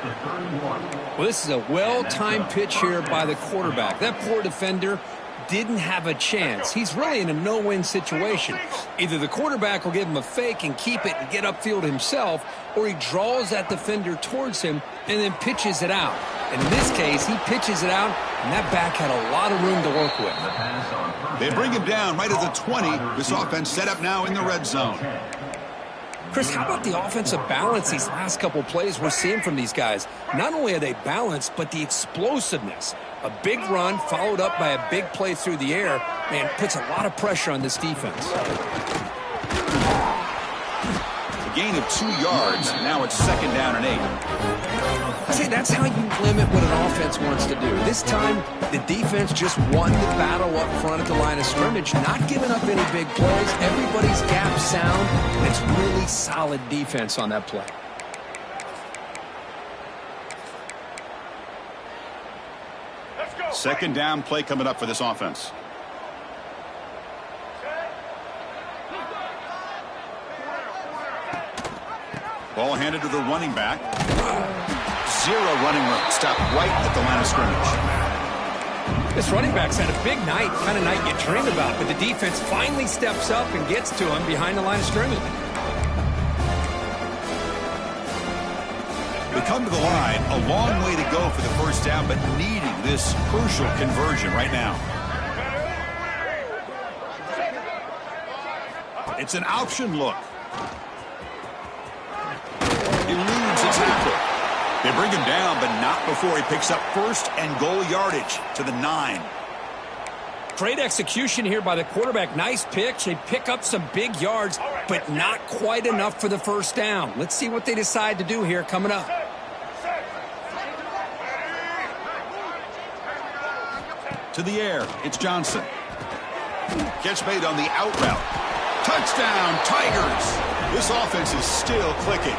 Well, this is a well-timed pitch here by the quarterback. That poor defender didn't have a chance. He's really in a no-win situation. Either the quarterback will give him a fake and keep it and get upfield himself, or he draws that defender towards him and then pitches it out. And in this case, he pitches it out, and that back had a lot of room to work with. They bring him down right at the 20. This offense set up now in the red zone. Chris, how about the offensive balance these last couple plays we're seeing from these guys? Not only are they balanced, but the explosiveness. A big run followed up by a big play through the air, man, puts a lot of pressure on this defense. A gain of 2 yards. Now it's 2nd down and 8. See, that's how you limit what an offense wants to do. This time, the defense just won the battle up front at the line of scrimmage, not giving up any big plays. Everybody's gap sound, and it's really solid defense on that play. Second down play coming up for this offense. Ball handed to the running back. 0 running room. Stopped right at the line of scrimmage. This running back's had a big night, kind of night you dream about, but the defense finally steps up and gets to him behind the line of scrimmage. They come to the line, a long way to go for the first down, but needing this crucial conversion right now. It's an option look. Eludes a tackle. They bring him down, but not before he picks up 1st and goal yardage to the 9. Great execution here by the quarterback. Nice pitch. They pick up some big yards, but not quite enough for the first down. Let's see what they decide to do here coming up. To the air, it's Johnson. Catch made on the out route. Touchdown, Tigers! This offense is still clicking.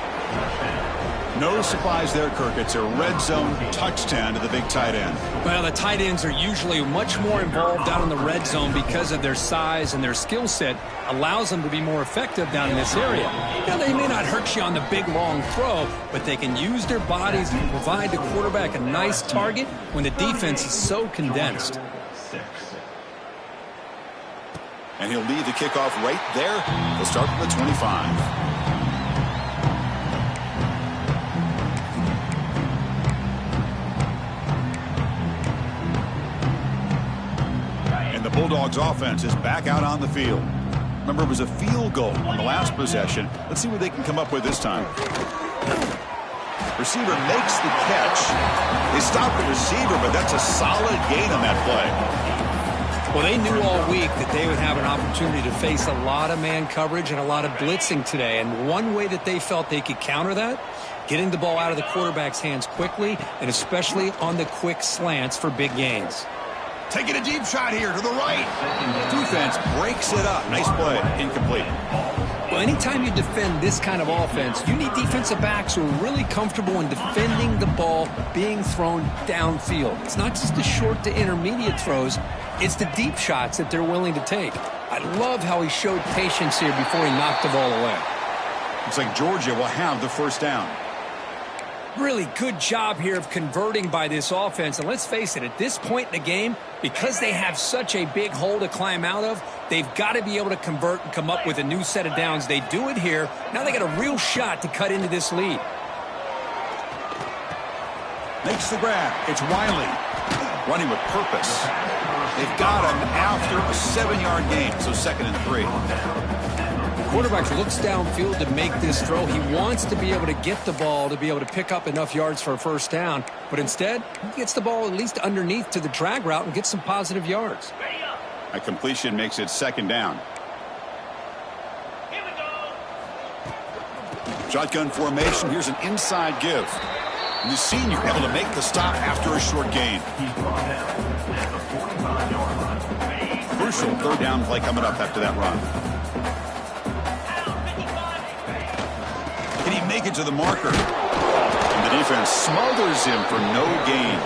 No surprise there, Kirk. It's a red zone touchdown to the big tight end. Well, the tight ends are usually much more involved out in the red zone because of their size, and their skill set allows them to be more effective down in this area. Now, they may not hurt you on the big, long throw, but they can use their bodies to provide the quarterback a nice target when the defense is so condensed. And he'll lead the kickoff right there. He'll start from the 25. And the Bulldogs offense is back out on the field. Remember, it was a field goal on the last possession. Let's see what they can come up with this time. Receiver makes the catch. They stopped the receiver, but that's a solid gain on that play. Well, they knew all week that they would have an opportunity to face a lot of man coverage and a lot of blitzing today. And one way that they felt they could counter that, getting the ball out of the quarterback's hands quickly, and especially on the quick slants for big gains. Taking a deep shot here to the right. Defense breaks it up. Nice play. Incomplete. Well, anytime you defend this kind of offense, you need defensive backs who are really comfortable in defending the ball being thrown downfield. It's not just the short to intermediate throws. It's the deep shots that they're willing to take. I love how he showed patience here before he knocked the ball away. Looks like Georgia will have the first down. Really good job here of converting by this offense. And let's face it, at this point in the game, because they have such a big hole to climb out of, they've got to be able to convert and come up with a new set of downs. They do it here. Now they got a real shot to cut into this lead. Makes the grab. It's Wiley. Running with purpose. They've got him after a 7-yard gain, so 2nd and 3. The quarterback looks downfield to make this throw. He wants to be able to get the ball to be able to pick up enough yards for a first down, but instead, he gets the ball at least underneath to the drag route and gets some positive yards. A completion makes it 2nd down. Here we go. Shotgun formation. Here's an inside give. And the senior able to make the stop after a short gain. Crucial 3rd down play coming up after that run. Can he make it to the marker? And the defense smothers him for no gain.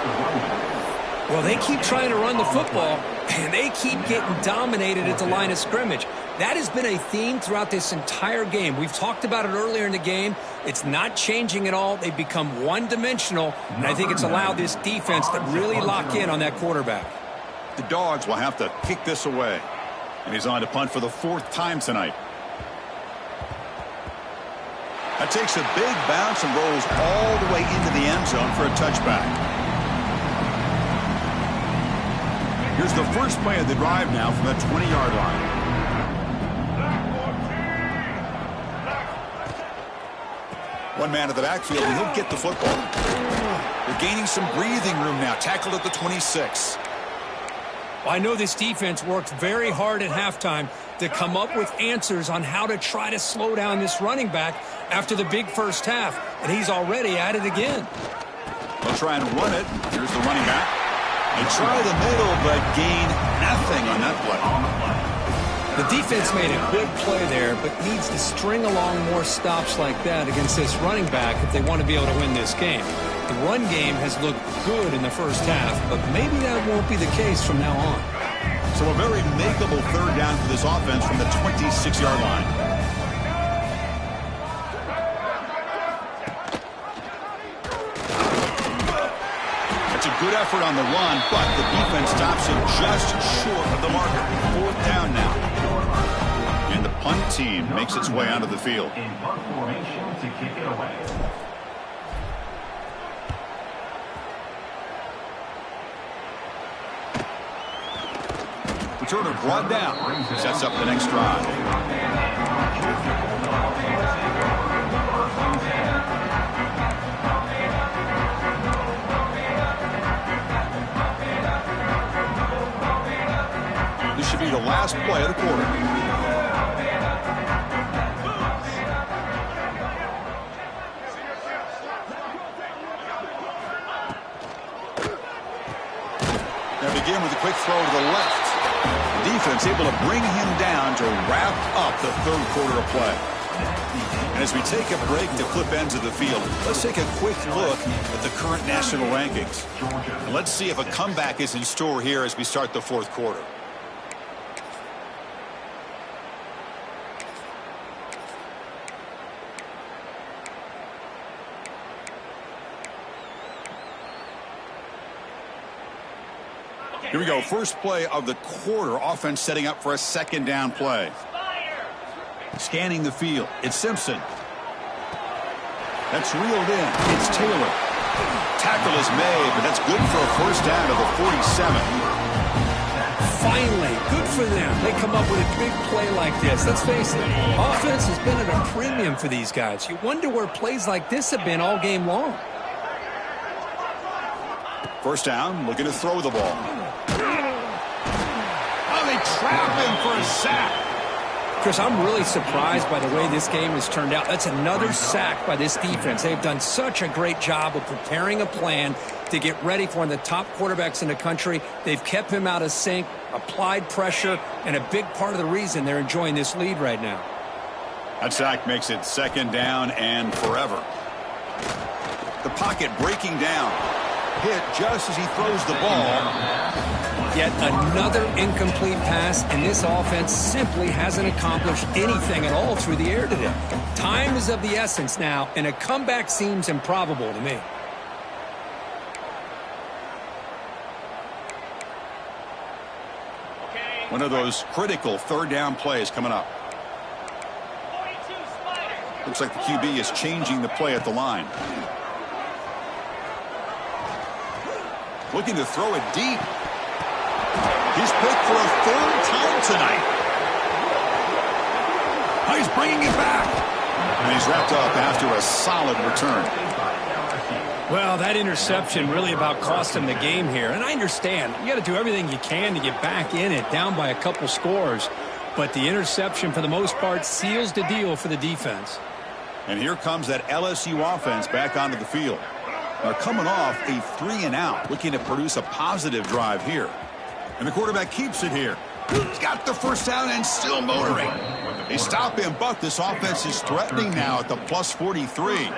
Well, they keep trying to run the football, and they keep getting dominated at the line of scrimmage. That has been a theme throughout this entire game. We've talked about it earlier in the game. It's not changing at all. They've become one-dimensional, and I think it's allowed this defense to really lock in on that quarterback. The Dogs will have to kick this away. And he's on to punt for the 4th time tonight. That takes a big bounce and rolls all the way into the end zone for a touchback. Here's the first play of the drive now from the 20-yard line. One man at the backfield, and he'll get the football. They're gaining some breathing room now. Tackled at the 26. Well, I know this defense worked very hard at halftime to come up with answers on how to try to slow down this running back after the big first half, and he's already at it again. They'll try and run it. Here's the running back. They try the middle, but gain nothing on that play. The defense made a good play there, but needs to string along more stops like that against this running back if they want to be able to win this game. The run game has looked good in the first half, but maybe that won't be the case from now on. So a very makeable 3rd down for this offense from the 26-yard line. That's a good effort on the run, but the defense stops him just short of the marker. 4th down now. And the punt team makes its way onto the field. In punt formation to kick it away. Returner brought down. Sets up the next drive. This should be the last play of the quarter. Now begin with a quick throw to the left. The defense able to bring him down to wrap up the 3rd quarter of play. And as we take a break to flip ends of the field, let's take a quick look at the current national rankings. And let's see if a comeback is in store here as we start the 4th quarter. Okay, Here we go. First play of the quarter. Offense setting up for a second down play. Scanning the field. It's Simpson. That's reeled in. It's Taylor. Tackle is made, but that's good for a first down to the 47. Finally, good for them. They come up with a big play like this. Let's face it, offense has been at a premium for these guys. You wonder where plays like this have been all game long. First down, looking to throw the ball. Oh, they trap him for a sack. Chris, I'm really surprised by the way this game has turned out. That's another sack by this defense. They've done such a great job of preparing a plan to get ready for one of the top quarterbacks in the country. They've kept him out of sync, applied pressure, and a big part of the reason they're enjoying this lead right now. That sack makes it second down and forever. The pocket breaking down. Hit just as he throws the ball. Yet another incomplete pass, and this offense simply hasn't accomplished anything at all through the air today. Time is of the essence now, and a comeback seems improbable to me. One of those critical third down plays coming up. Looks like the QB is changing the play at the line. Looking to throw it deep. He's picked for a third time tonight. Oh, he's bringing it back. And he's wrapped up after a solid return. Well, that interception really about cost him the game here. And I understand. You got to do everything you can to get back in it, down by a couple scores. But the interception, for the most part, seals the deal for the defense. And here comes that LSU offense back onto the field. They're coming off a 3-and-out, looking to produce a positive drive here. And the quarterback keeps it here. He's got the first down and still motoring. They stop him, but this offense is threatening now at the plus 43.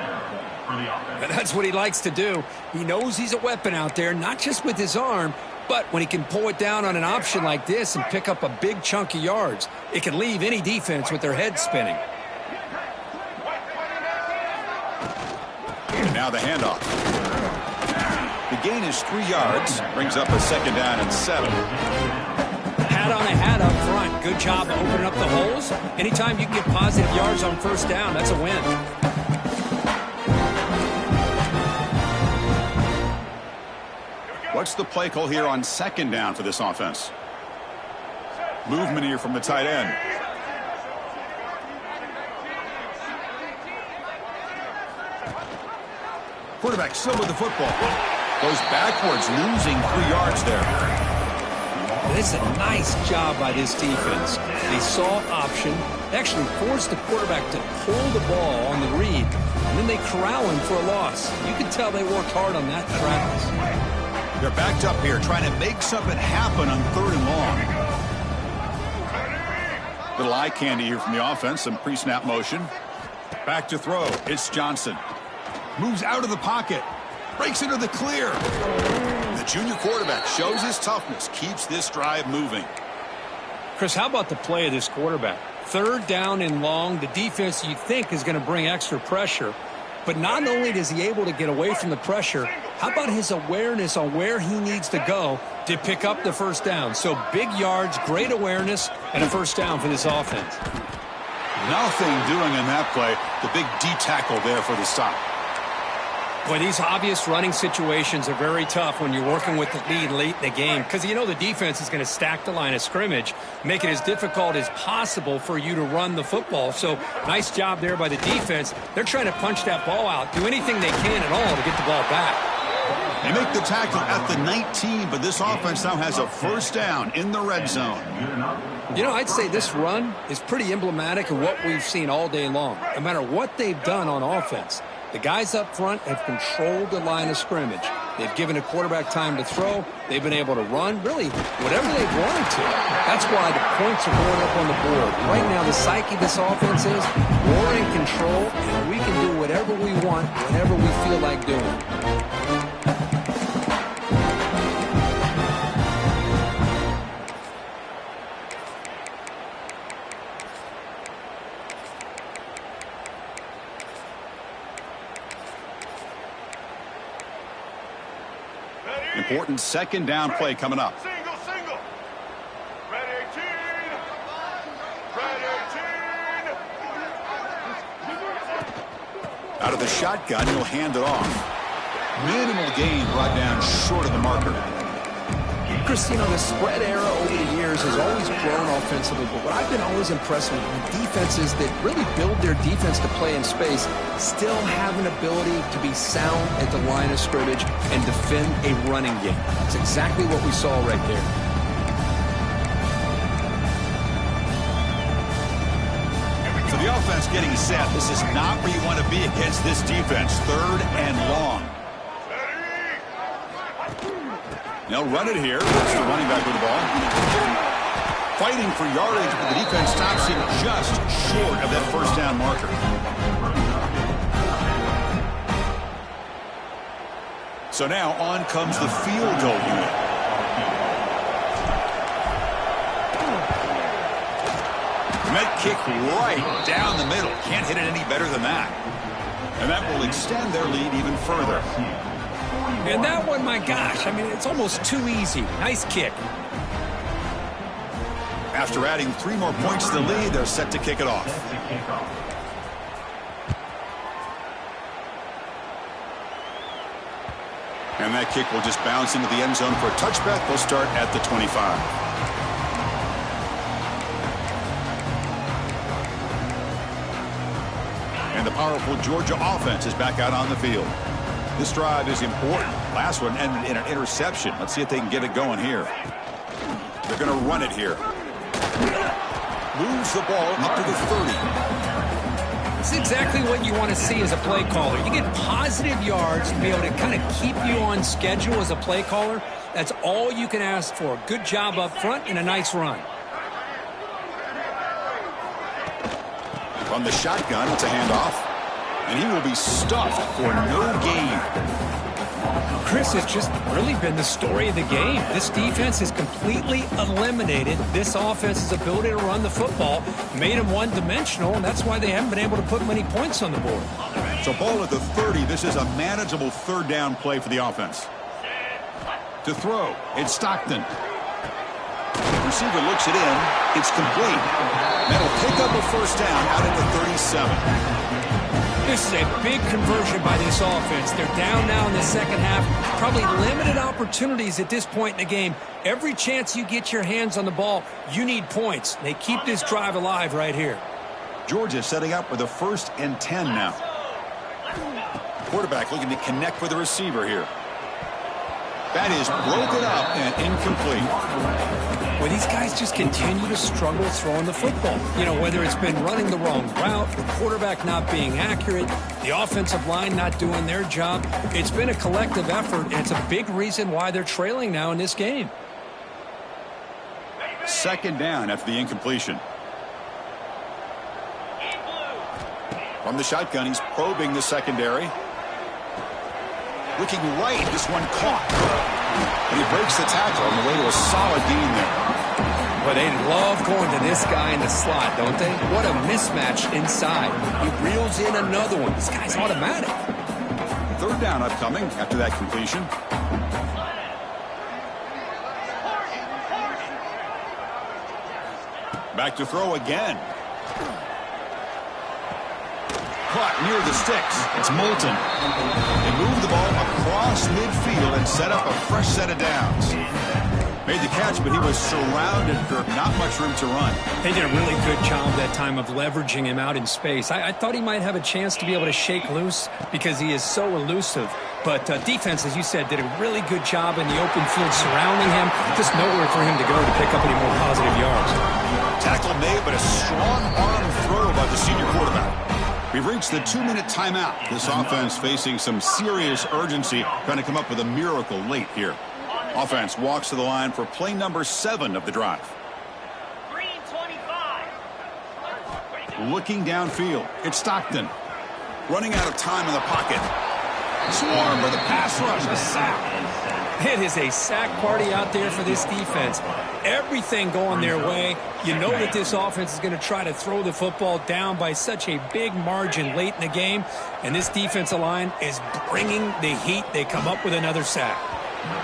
That's what he likes to do. He knows he's a weapon out there, not just with his arm, but when he can pull it down on an option like this and pick up a big chunk of yards, it can leave any defense with their head spinning. And now the handoff. The gain is 3 yards, brings up a second down and 7. Hat on a hat up front. Good job of opening up the holes. Anytime you can get positive yards on first down, that's a win. What's the play call here on second down for this offense? Movement here from the tight end. Quarterback still with the football. Goes backwards, losing 3 yards there. This is a nice job by this defense. They saw option, actually forced the quarterback to pull the ball on the read, and then they corral him for a loss. You can tell they worked hard on that, Travis. They're backed up here, trying to make something happen on 3rd and long. Little eye candy here from the offense, some pre-snap motion. Back to throw. It's Johnson. Moves out of the pocket. Breaks into the clear. The junior quarterback shows his toughness, keeps this drive moving. Chris, how about the play of this quarterback? 3rd down and long. The defense you think is going to bring extra pressure. But not only is he able to get away from the pressure, how about his awareness on where he needs to go to pick up the first down? So big yards, great awareness, and a first down for this offense. Nothing doing in that play. The big D tackle there for the stop. Boy, these obvious running situations are very tough when you're working with the lead late in the game because you know the defense is going to stack the line of scrimmage, make it as difficult as possible for you to run the football. So nice job there by the defense. They're trying to punch that ball out, do anything they can at all to get the ball back. They make the tackle at the 19, but this offense now has a first down in the red zone. You know, I'd say this run is pretty emblematic of what we've seen all day long. No matter what they've done on offense, the guys up front have controlled the line of scrimmage. They've given a quarterback time to throw. They've been able to run, really, whatever they've wanted to. That's why the points are going up on the board. Right now, the psyche of this offense is we're in control, and we can do whatever we want, whenever we feel like doing. Important second down play coming up. Out of the shotgun, he'll hand it off. Minimal gain brought down short of the marker. Chris, you know, the spread era over the years has always grown offensively, but what I've been always impressed with defenses that really build their defense to play in space still have an ability to be sound at the line of scrimmage and defend a running game. That's exactly what we saw right there. So the offense getting set. This is not where you want to be against this defense. 3rd and long. They'll run it here. It's the running back with the ball. Fighting for yardage, but the defense stops him just short of that first down marker. So now on comes the field goal unit. Met kick right down the middle. Can't hit it any better than that. And that will extend their lead even further. And that one, my gosh, I mean, it's almost too easy. Nice kick. After adding 3 more points to the lead, they're set to kick it off. And that kick will just bounce into the end zone for a touchback. They'll start at the 25. And the powerful Georgia offense is back out on the field. This drive is important. Last one ended in an interception. Let's see if they can get it going here. They're going to run it here. Moves the ball up to the 30. It's exactly what you want to see as a play caller. You get positive yards to be able to kind of keep you on schedule as a play caller. That's all you can ask for. Good job up front and a nice run. From the shotgun, it's a handoff. And he will be stuffed for no gain. Chris, has just really been the story of the game. This defense has completely eliminated this offense's ability to run the football, made them one-dimensional, and that's why they haven't been able to put many points on the board. So ball at the 30. This is a manageable 3rd down play for the offense. To throw, it's Stockton. Receiver looks it in. It's complete. That'll pick up a first down out at the 37. This is a big conversion by this offense. They're down now in the second half. Probably limited opportunities at this point in the game. Every chance you get your hands on the ball, you need points. They keep this drive alive right here. Georgia setting up with a 1st and 10 now. Quarterback looking to connect with the receiver here. That is broken up and incomplete. Well, these guys just continue to struggle throwing the football. You know, whether it's been running the wrong route, the quarterback not being accurate, the offensive line not doing their job. It's been a collective effort, and it's a big reason why they're trailing now in this game. 2nd down after the incompletion. From the shotgun, he's probing the secondary. Looking right, this one caught. And he breaks the tackle on the way to a solid gain there. Well, they love going to this guy in the slot, don't they? What a mismatch inside. He reels in another one. This guy's automatic. 3rd down upcoming after that completion. Back to throw again. Caught near the sticks. It's Moulton. They move the ball across midfield and set up a fresh set of downs. Made the catch, but he was surrounded for not much room to run. They did a really good job that time of leveraging him out in space. I thought he might have a chance to be able to shake loose because he is so elusive. But defense, as you said, did a really good job in the open field surrounding him. Just nowhere for him to go to pick up any more positive yards. Tackle made, but a strong arm throw by the senior quarterback. We've reached the 2-minute timeout. This offense facing some serious urgency, trying to come up with a miracle late here. Offense walks to the line for play number 7 of the drive. 3:25. Looking downfield, it's Stockton. Running out of time in the pocket. Swarm with a pass rush, a sack. It is a sack party out there for this defense. Everything going their way. You know that this offense is going to try to throw the football down by such a big margin late in the game. And this defensive line is bringing the heat. They come up with another sack.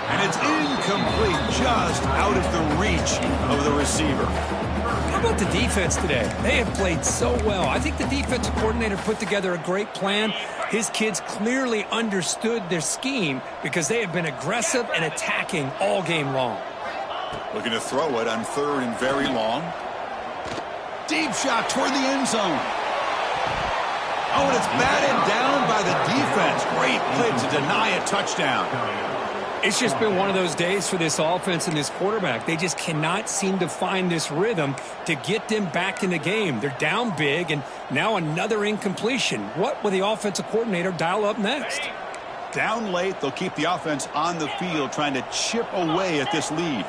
And it's incomplete, just out of the reach of the receiver. How about the defense today? They have played so well. I think the defensive coordinator put together a great plan. His kids clearly understood their scheme because they have been aggressive and attacking all game long. Looking to throw it on 3rd and very long. Deep shot toward the end zone. Oh, and it's batted down by the defense. Great play to deny a touchdown. It's just been one of those days for this offense and this quarterback. They just cannot seem to find this rhythm to get them back in the game. They're down big, and now another incompletion. What will the offensive coordinator dial up next? Down late, they'll keep the offense on the field trying to chip away at this lead.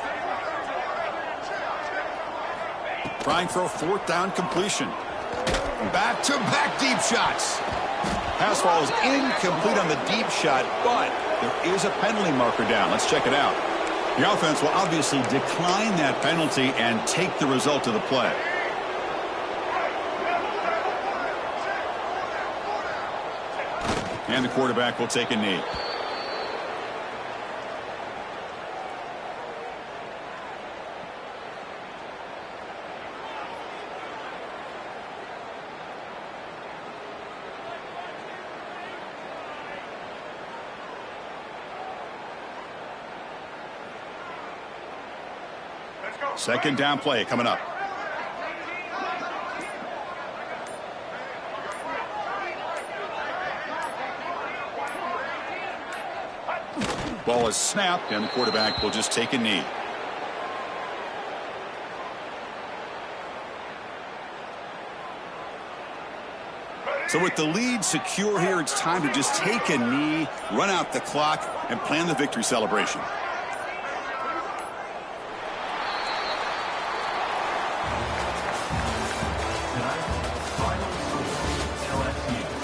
Trying for a 4th down completion. Back-to-back deep shots. Pass ball is incomplete on the deep shot, but there is a penalty marker down. Let's check it out. The offense will obviously decline that penalty and take the result of the play. And the quarterback will take a knee. Second down play coming up. Ball is snapped, and the quarterback will just take a knee. So with the lead secure here, it's time to just take a knee, run out the clock, and plan the victory celebration. Tonight's final score, LSU